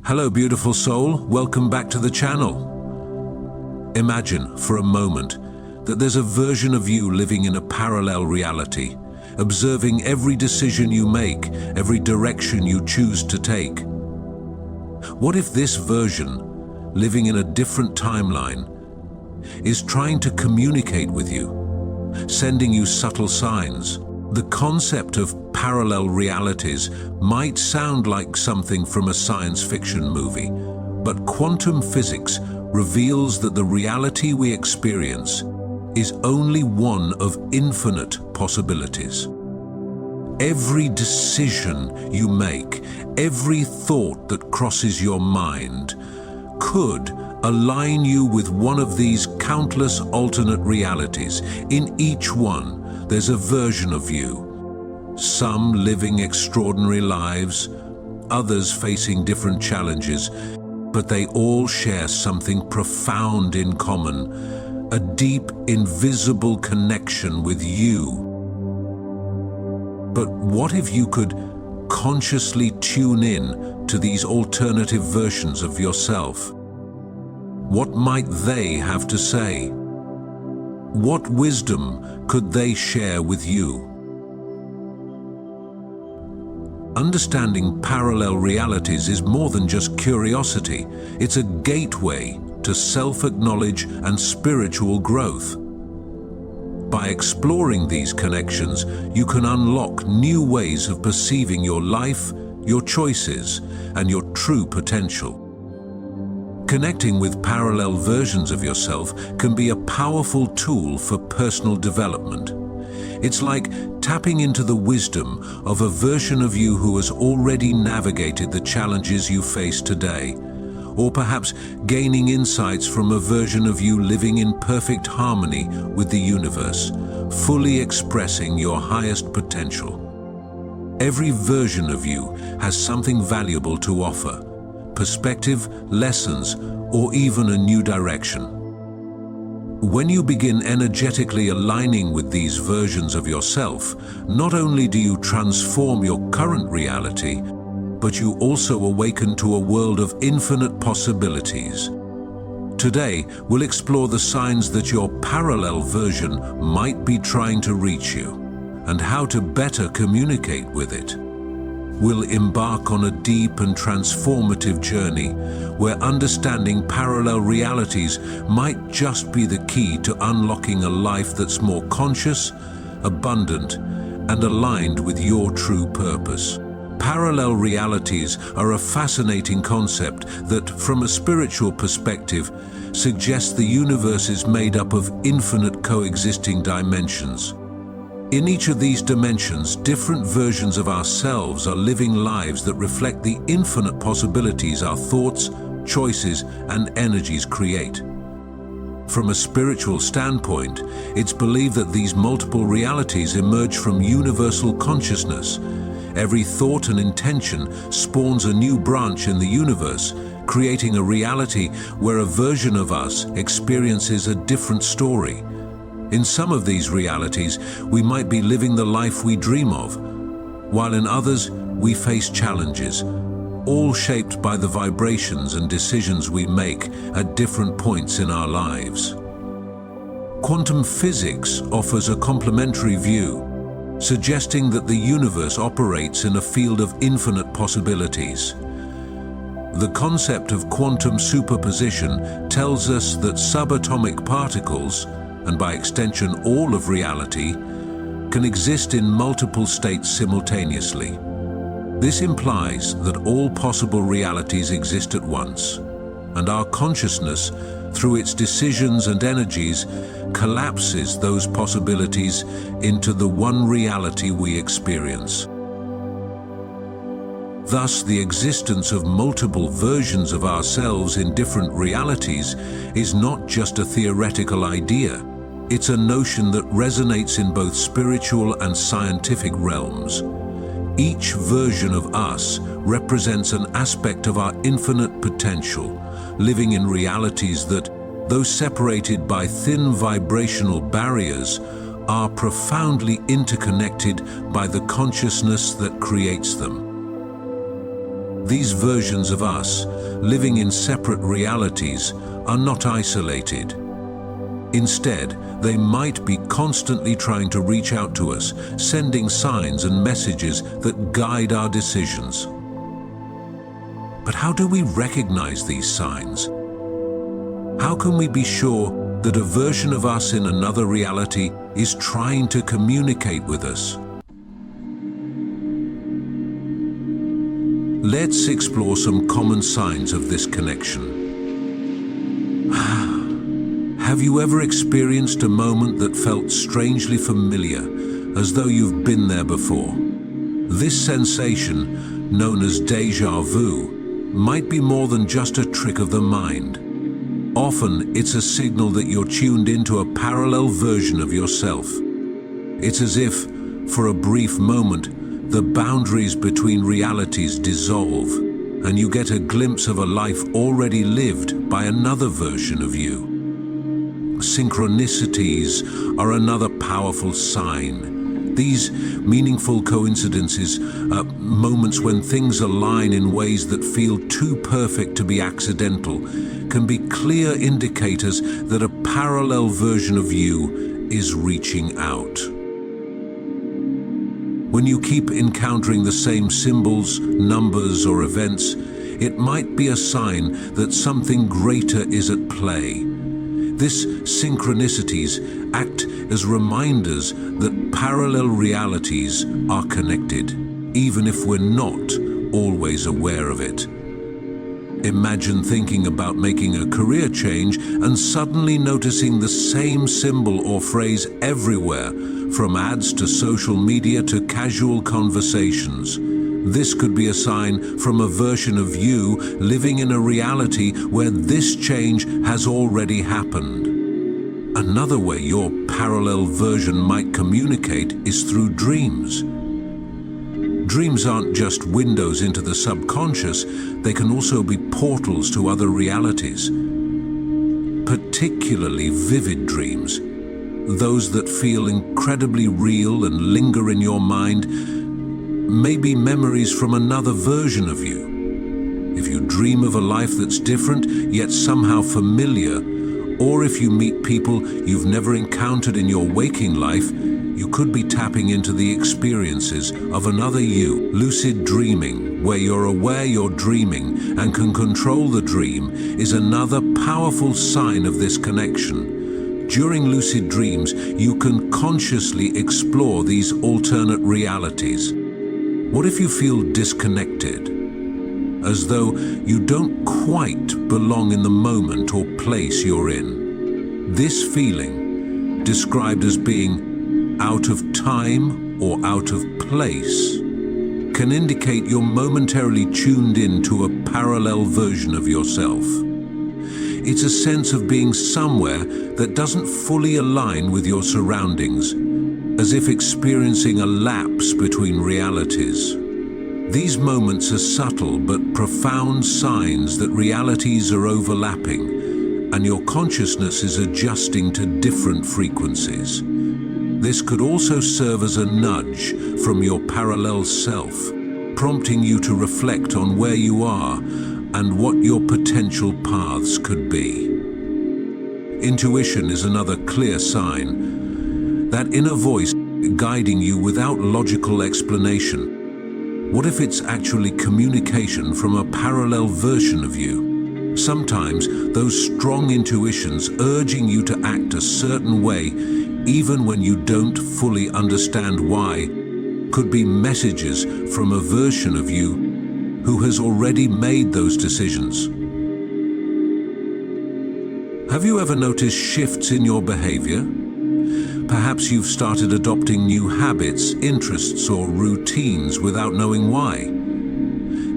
Hello, beautiful soul. Welcome back to the channel. Imagine for a moment that there's a version of you living in a parallel reality, observing every decision you make, every direction you choose to take. What if this version, living in a different timeline, is trying to communicate with you, sending you subtle signs? The concept of parallel realities might sound like something from a science fiction movie, but quantum physics reveals that the reality we experience is only one of infinite possibilities. Every decision you make, every thought that crosses your mind, could align you with one of these countless alternate realities. In each one, there's a version of you, some living extraordinary lives, others facing different challenges, but they all share something profound in common, a deep, invisible connection with you. But what if you could consciously tune in to these alternative versions of yourself? What might they have to say? What wisdom could they share with you? Understanding parallel realities is more than just curiosity. It's a gateway to self-acknowledge and spiritual growth. By exploring these connections, you can unlock new ways of perceiving your life, your choices, and your true potential. Connecting with parallel versions of yourself can be a powerful tool for personal development. It's like tapping into the wisdom of a version of you who has already navigated the challenges you face today, or perhaps gaining insights from a version of you living in perfect harmony with the universe, fully expressing your highest potential. Every version of you has something valuable to offer: perspective, lessons, or even a new direction. When you begin energetically aligning with these versions of yourself, not only do you transform your current reality, but you also awaken to a world of infinite possibilities. Today, we'll explore the signs that your parallel version might be trying to reach you, and how to better communicate with it. We'll embark on a deep and transformative journey where understanding parallel realities might just be the key to unlocking a life that's more conscious, abundant, and aligned with your true purpose. Parallel realities are a fascinating concept that, from a spiritual perspective, suggests the universe is made up of infinite coexisting dimensions. In each of these dimensions, different versions of ourselves are living lives that reflect the infinite possibilities our thoughts, choices, and energies create. From a spiritual standpoint, it's believed that these multiple realities emerge from universal consciousness. Every thought and intention spawns a new branch in the universe, creating a reality where a version of us experiences a different story. In some of these realities, we might be living the life we dream of, while in others, we face challenges, all shaped by the vibrations and decisions we make at different points in our lives. Quantum physics offers a complementary view, suggesting that the universe operates in a field of infinite possibilities. The concept of quantum superposition tells us that subatomic particles, and by extension all of reality, can exist in multiple states simultaneously. This implies that all possible realities exist at once, and our consciousness, through its decisions and energies, collapses those possibilities into the one reality we experience. Thus, the existence of multiple versions of ourselves in different realities is not just a theoretical idea. It's a notion that resonates in both spiritual and scientific realms. Each version of us represents an aspect of our infinite potential, living in realities that, though separated by thin vibrational barriers, are profoundly interconnected by the consciousness that creates them. These versions of us, living in separate realities, are not isolated. Instead, they might be constantly trying to reach out to us, sending signs and messages that guide our decisions. But how do we recognize these signs? How can we be sure that a version of us in another reality is trying to communicate with us? Let's explore some common signs of this connection. Have you ever experienced a moment that felt strangely familiar, as though you've been there before? This sensation, known as déjà vu, might be more than just a trick of the mind. Often, it's a signal that you're tuned into a parallel version of yourself. It's as if, for a brief moment, the boundaries between realities dissolve, and you get a glimpse of a life already lived by another version of you. Synchronicities are another powerful sign. These meaningful coincidences, moments when things align in ways that feel too perfect to be accidental, can be clear indicators that a parallel version of you is reaching out. When you keep encountering the same symbols, numbers, or events, it might be a sign that something greater is at play. These synchronicities act as reminders that parallel realities are connected, even if we're not always aware of it. Imagine thinking about making a career change and suddenly noticing the same symbol or phrase everywhere, from ads to social media to casual conversations. This could be a sign from a version of you living in a reality where this change has already happened. Another way your parallel version might communicate is through dreams. Dreams aren't just windows into the subconscious, they can also be portals to other realities. Particularly vivid dreams, those that feel incredibly real and linger in your mind, may be memories from another version of you. If you dream of a life that's different, yet somehow familiar, or if you meet people you've never encountered in your waking life, you could be tapping into the experiences of another you. Lucid dreaming, where you're aware you're dreaming and can control the dream, is another powerful sign of this connection. During lucid dreams, you can consciously explore these alternate realities. What if you feel disconnected, as though you don't quite belong in the moment or place you're in? This feeling, described as being out of time or out of place, can indicate you're momentarily tuned in to a parallel version of yourself. It's a sense of being somewhere that doesn't fully align with your surroundings, as if experiencing a lapse between realities. These moments are subtle but profound signs that realities are overlapping, and your consciousness is adjusting to different frequencies. This could also serve as a nudge from your parallel self, prompting you to reflect on where you are and what your potential paths could be. Intuition is another clear sign, that inner voice guiding you without logical explanation. What if it's actually communication from a parallel version of you? Sometimes those strong intuitions urging you to act a certain way, even when you don't fully understand why, could be messages from a version of you who has already made those decisions. Have you ever noticed shifts in your behavior? Perhaps you've started adopting new habits, interests, or routines without knowing why.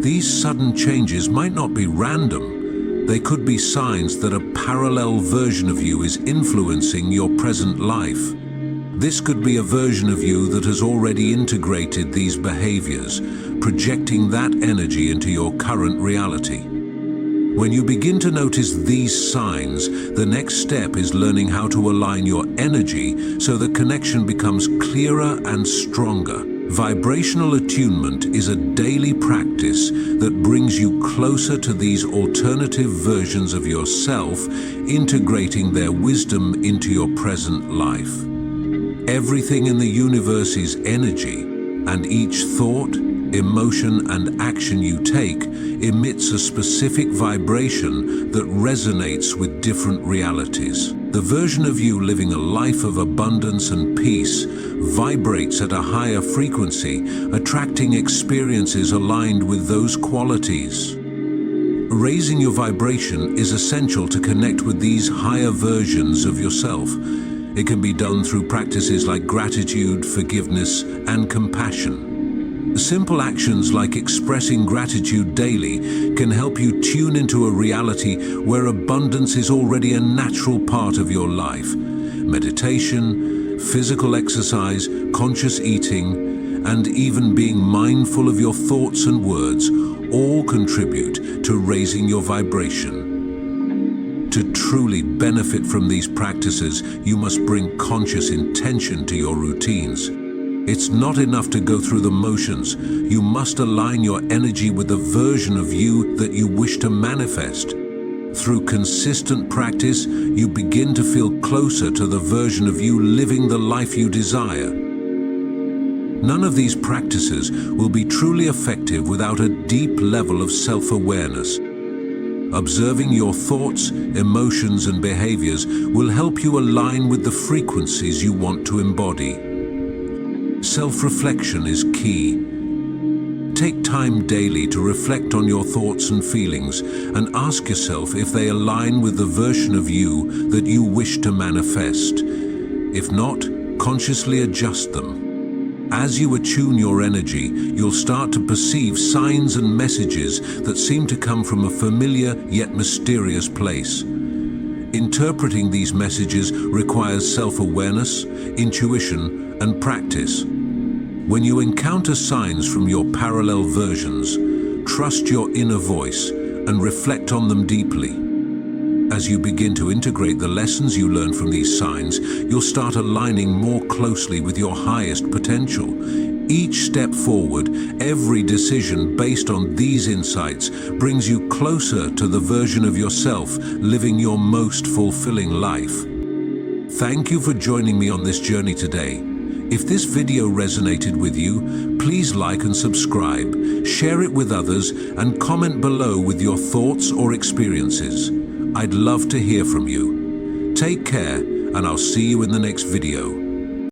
These sudden changes might not be random. They could be signs that a parallel version of you is influencing your present life. This could be a version of you that has already integrated these behaviors, projecting that energy into your current reality. When you begin to notice these signs, the next step is learning how to align your energy so the connection becomes clearer and stronger. Vibrational attunement is a daily practice that brings you closer to these alternative versions of yourself, integrating their wisdom into your present life. Everything in the universe is energy, and each thought, emotion, and action you take emits a specific vibration that resonates with different realities. The version of you living a life of abundance and peace vibrates at a higher frequency, attracting experiences aligned with those qualities. Raising your vibration is essential to connect with these higher versions of yourself. It can be done through practices like gratitude, forgiveness, and compassion. Simple actions like expressing gratitude daily can help you tune into a reality where abundance is already a natural part of your life. Meditation, physical exercise, conscious eating, and even being mindful of your thoughts and words all contribute to raising your vibration. To truly benefit from these practices, you must bring conscious intention to your routines. It's not enough to go through the motions. You must align your energy with the version of you that you wish to manifest. Through consistent practice, you begin to feel closer to the version of you living the life you desire. None of these practices will be truly effective without a deep level of self-awareness. Observing your thoughts, emotions, and behaviors will help you align with the frequencies you want to embody. Self-reflection is key. Take time daily to reflect on your thoughts and feelings and ask yourself if they align with the version of you that you wish to manifest. If not, consciously adjust them. As you attune your energy, you'll start to perceive signs and messages that seem to come from a familiar yet mysterious place. Interpreting these messages requires self-awareness, intuition, and practice. When you encounter signs from your parallel versions, trust your inner voice and reflect on them deeply. As you begin to integrate the lessons you learn from these signs, you'll start aligning more closely with your highest potential. Each step forward, every decision based on these insights brings you closer to the version of yourself living your most fulfilling life. Thank you for joining me on this journey today. If this video resonated with you, please like and subscribe, share it with others, and comment below with your thoughts or experiences. I'd love to hear from you. Take care, and I'll see you in the next video.